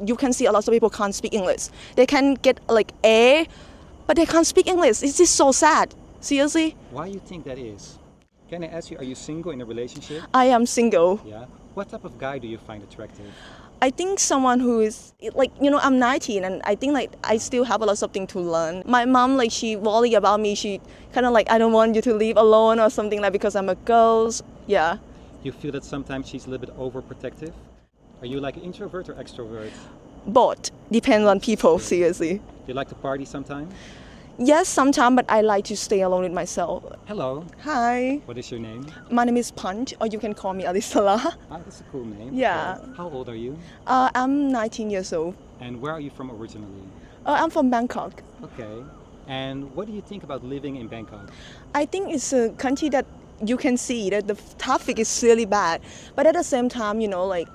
You can see a lot of people can't speak English. They can get like A, but they can't speak English. It's just so sad. Seriously. Why do you think that is? Can I ask you, are you single in a relationship? I am single. Yeah. What type of guy do you find attractive? I think someone who is like, I'm 19 and I think like I still have a lot of things to learn. My mom, like, she worry about me. She kind of like, I don't want you to leave alone or something, like, because I'm a girl. Yeah. You feel that sometimes she's a little bit overprotective? Are you like an introvert or extrovert? Both. Depends on people, seriously. Do you like to party sometimes? Yes, sometimes, but I like to stay alone with myself. Hello. Hi. What is your name? My name is Punch, or you can call me Alisala. Ah, that's a cool name. Yeah. Okay. How old are you? I'm 19 years old. And where are you from originally? I'm from Bangkok. Okay. And what do you think about living in Bangkok? I think it's a country that you can see that the traffic is really bad. But at the same time, like,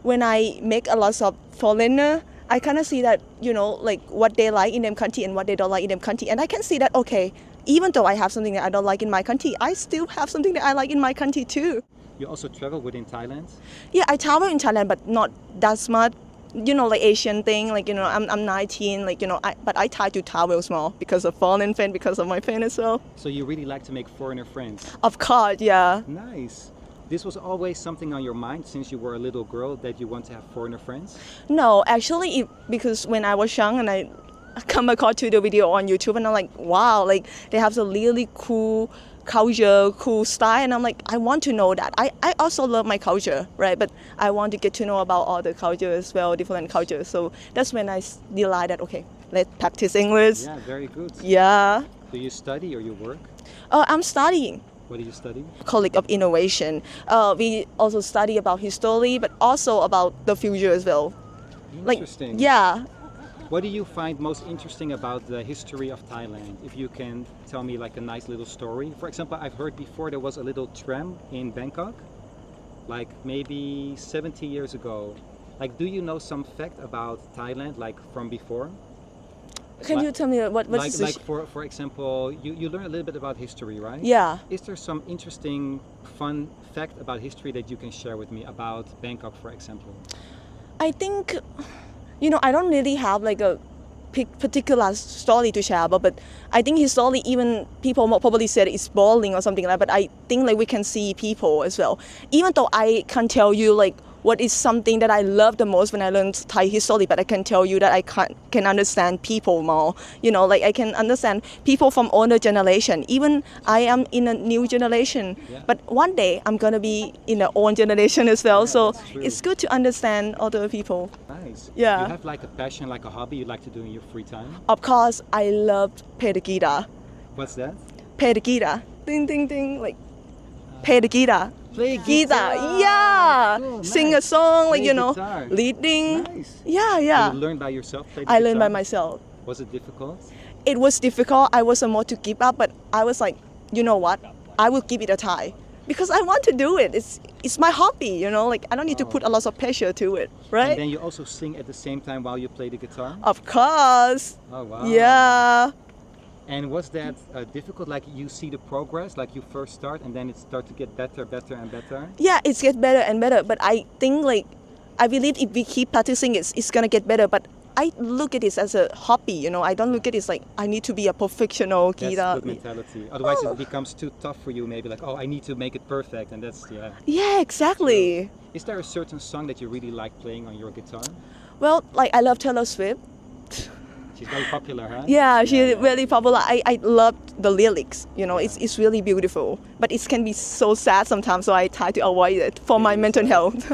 when I make a lot of foreigner, I kind of see that, like what they like in them country and what they don't like in them country. And I can see that, okay, even though I have something that I don't like in my country, I still have something that I like in my country too. You also travel within Thailand? Yeah, I travel in Thailand, but not that much. Like Asian thing, like, I'm 19, like, but I try to travel small because of foreign friend, because of my friend as well. So you really like to make foreigner friends? Of course, yeah. Nice. This was always something on your mind since you were a little girl, that you want to have foreigner friends? No, actually, because when I was young and I come across to the video on YouTube and I'm like, wow, like they have a really cool culture, cool style, and I'm like, I want to know that. I also love my culture, right? But I want to get to know about all the cultures as well, different cultures. So that's when I decided, okay, let's practice English. Yeah, very good. Yeah. Do you study or you work? I'm studying. What do you study? College of Innovation. We also study about history, but also about the future as well. Interesting. Like, yeah. What do you find most interesting about the history of Thailand? If you can tell me like a nice little story. For example, I've heard before there was a little tram in Bangkok, like maybe 70 years ago. Like, do you know some fact about Thailand, like from before? Can you tell me what's this? Like for example, you learn a little bit about history, right? Yeah. Is there some interesting, fun fact about history that you can share with me about Bangkok, for example? I think, I don't really have like a particular story to share about, but I think his story, even people probably said it's boring or something like that, but I think like we can see people as well. Even though I can't tell you like what is something that I love the most when I learned Thai history, but I can tell you that I can understand people more. Like I can understand people from older generation. Even I am in a new generation, but one day I'm gonna be in the old generation as well. So it's good to understand other people. Nice. Yeah. You have like a passion, like a hobby you like to do in your free time? Of course, I love play the guitar. What's that? Play the guitar. Ding ding ding. Like play the guitar. Play guitar. Yeah. Cool, Sing nice. a song, like, Play guitar. leading. Nice. Yeah. You learned by yourself? I learned by myself. Was it difficult? It was difficult. I was about to give up, but I was like, you know what? I will give it a try because I want to do it. It's my hobby, like I don't need to put a lot of pressure to it, right? And then you also sing at the same time while you play the guitar? Of course. Oh, wow. Yeah. And was that difficult? Like you see the progress, like you first start and then it starts to get better and better? Yeah, it gets better and better. But I think I believe if we keep practicing it's gonna get better. But I look at this as a hobby, I don't look at it like I need to be a professional guitar. That's good mentality. Otherwise it becomes too tough for you, maybe like, oh, I need to make it perfect, and that's, Yeah, exactly. Is there a certain song that you really like playing on your guitar? Well, like I love Taylor Swift. She's very popular, huh? Yeah, she's really popular. I love the lyrics, it's really beautiful. But it can be so sad sometimes, so I try to avoid it for my mental health.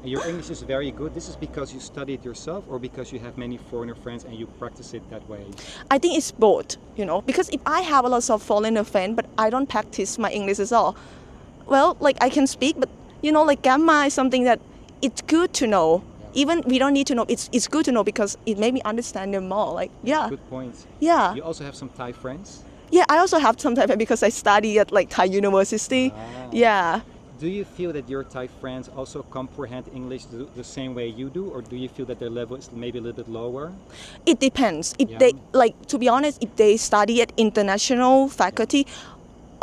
Your English is very good. This is because you study it yourself or because you have many foreigner friends and you practice it that way? I think it's both, because if I have a lot of foreigner friends, but I don't practice my English at all, well, like I can speak, but like grammar is something that it's good to know. Even we don't need to know, it's good to know because it made me understand them more. Like, yeah. Good point. Yeah. You also have some Thai friends? Yeah, I also have some Thai friends because I study at like Thai University. Yeah. Do you feel that your Thai friends also comprehend English the same way you do, or do you feel that their level is maybe a little bit lower? It depends. If they, like, to be honest, if they study at international faculty,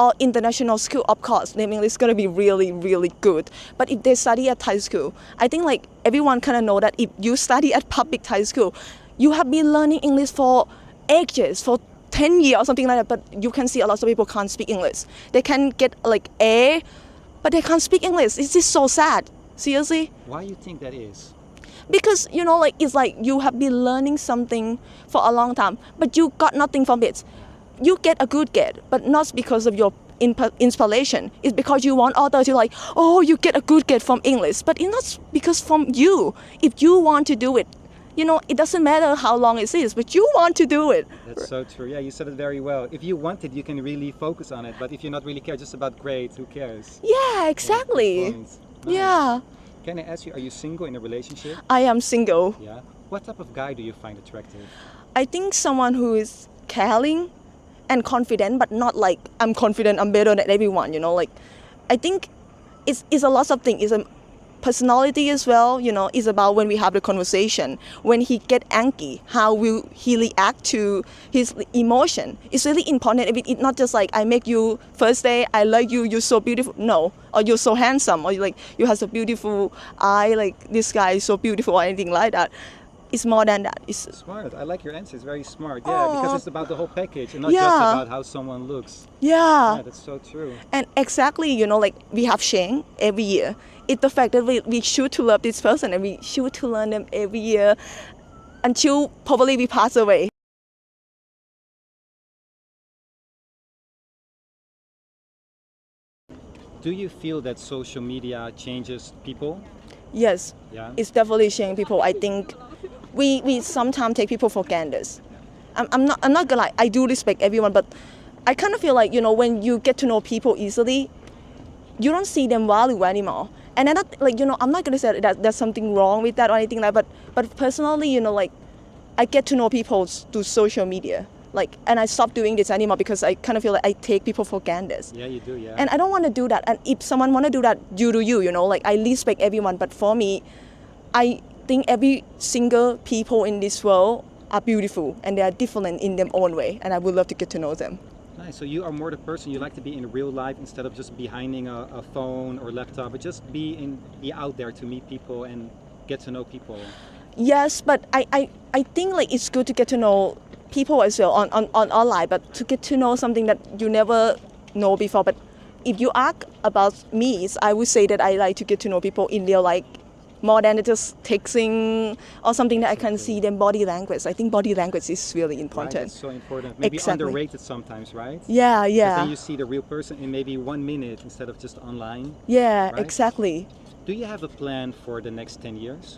or international school, of course, their English is gonna be really, really good. But if they study at Thai school, I think like everyone kind of know that if you study at public Thai school, you have been learning English for ages, for 10 years or something like that. But you can see a lot of people can't speak English. They can get like A, but they can't speak English. It's just so sad. Seriously. Why do you think that is? Because like it's like you have been learning something for a long time, but you got nothing from it. You get a good grade, but not because of your inspiration. It's because you want others to like, oh, you get a good grade from English, but it's not because from you. If you want to do it, it doesn't matter how long it is, but you want to do it. That's so true. Yeah, you said it very well. If you want it, you can really focus on it. But if you're not really care just about grades, who cares? Yeah, exactly. Nice. Yeah. Can I ask you, are you single in a relationship? I am single. Yeah. What type of guy do you find attractive? I think someone who is caring and confident, but not like I'm confident, I'm better than everyone, like I think it's a lot of things. It's a personality as well, it's about when we have the conversation. When he get angry, how will he react to his emotion? It's really important. It's not just like I make you first day, I like you, you're so beautiful. No, or you're so handsome, or like you have a beautiful eye, like this guy is so beautiful, or anything like that. It's more than that. It's smart. I like your answer. It's very smart. Yeah, because it's about the whole package and not Yeah. just about how someone looks. yeah. Yeah, that's so true. And exactly, like we have change every year. It's the fact that we should to love this person and we should to learn them every year until probably we pass away. Do you feel that social media changes people? Yes, Yeah. it's definitely changing people. I think we sometimes take people for granted. I'm not gonna lie, I do respect everyone, but I kind of feel like, when you get to know people easily, you don't see them value anymore. And I'm not like, I'm not gonna say that there's something wrong with that or anything like that, but personally, like I get to know people through social media. Like, and I stopped doing this anymore because I kind of feel like I take people for granted. Yeah, you do, yeah. And I don't want to do that. And if someone want to do that, you do you, like I respect everyone. But for me, I think every single people in this world are beautiful and they are different in their own way. And I would love to get to know them. Nice. So you are more the person you like to be in real life instead of just behind a phone or laptop, but just be out there to meet people and get to know people. Yes, but I think like it's good to get to know people as well on online, but to get to know something that you never know before. But if you ask about me, I would say that I like to get to know people in real life more than just texting or something that I can see them body language. I think body language is really important. Right, that's so important. Maybe Exactly. underrated sometimes, right? Yeah, Because yeah. then you see the real person in maybe 1 minute instead of just online. Yeah, right? exactly. Do you have a plan for the next 10 years?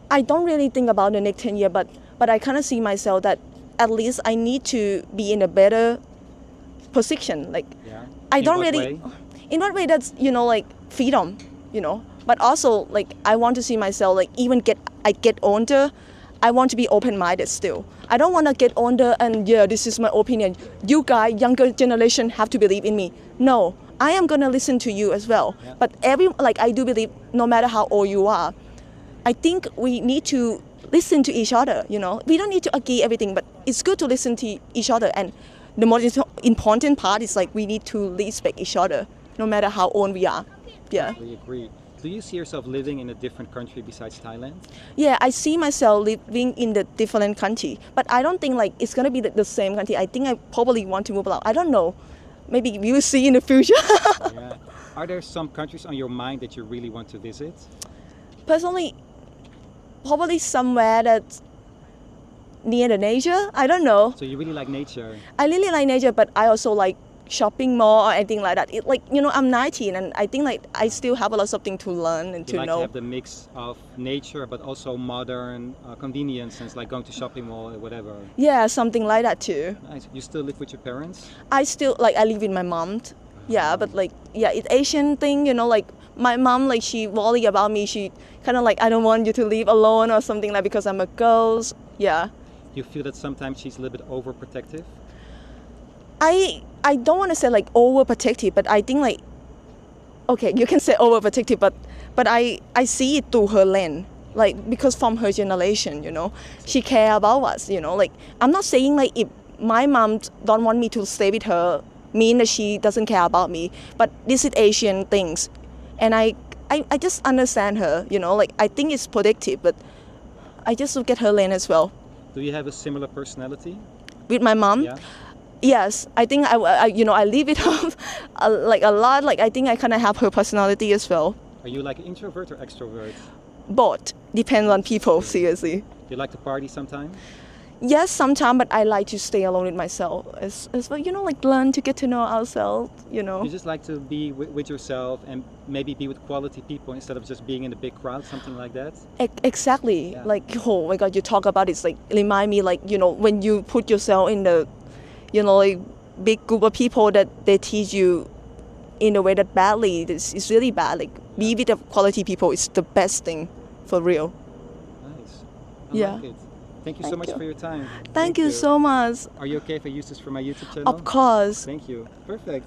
I don't really think about the next 10 years, but I kind of see myself that at least I need to be in a better position. Like, Yeah. I In don't what really, way? in what way that's, like freedom, but also like I want to see myself like I get older, I want to be open-minded still. I don't want to get older and this is my opinion. You guys, younger generation have to believe in me. No, I am going to listen to you as well. Yeah. But I do believe no matter how old you are, I think we need to listen to each other, We don't need to agree everything, but it's good to listen to each other. And the most important part is like we need to respect each other, no matter how old we are. Yeah. We agree. Do you see yourself living in a different country besides Thailand? Yeah, I see myself living in the different country, but I don't think like it's gonna be the same country. I think I probably want to move out. I don't know. Maybe we will see in the future. Yeah. Are there some countries on your mind that you really want to visit? Personally, probably somewhere that's near the nature. I don't know. So you really like nature? I really like nature, but I also like shopping more or anything like that. I'm 19 and I think like I still have a lot of things to learn and You to like know. to have the mix of nature, but also modern convenience, and like going to shopping mall or whatever. Yeah, something like that too. Nice. You still live with your parents? I still I live with my mom. Yeah, but it's Asian thing, like my mom, like she worry about me. She kind of like, I don't want you to live alone or something like because I'm a girl. Yeah. You feel that sometimes she's a little bit overprotective? I don't want to say like overprotective, but I think like, okay, you can say overprotective, but I see it through her lens. Like, because from her generation, she care about us, like, I'm not saying like if my mom don't want me to stay with her mean that she doesn't care about me. But this is Asian things, and I just understand her. You know, like I think it's protective, but I just look at her lane as well. Do you have a similar personality? With my mom, Yeah. yes, I think I leave it off like a lot. Like I think I kind of have her personality as well. Are you like an introvert or extrovert? Both depends on people. Seriously. Do you like to party sometime? Yes, sometimes, but I like to stay alone with myself as well. You know, like learn to get to know ourselves. You know. You just like to be with yourself and maybe be with quality people instead of just being in a big crowd, something like that? Exactly. Yeah. Like, oh my God, you talk about it's like remind me like, you know, when you put yourself in the, you know, like big group of people that they teach you in a way that badly, it's really bad. Like be with the quality people is the best thing for real. Nice. Yeah. Like it. Thank you so Thank much you. for your time. Thank you so much. Are you okay if I use this for my YouTube channel? Of course. Thank you. Perfect.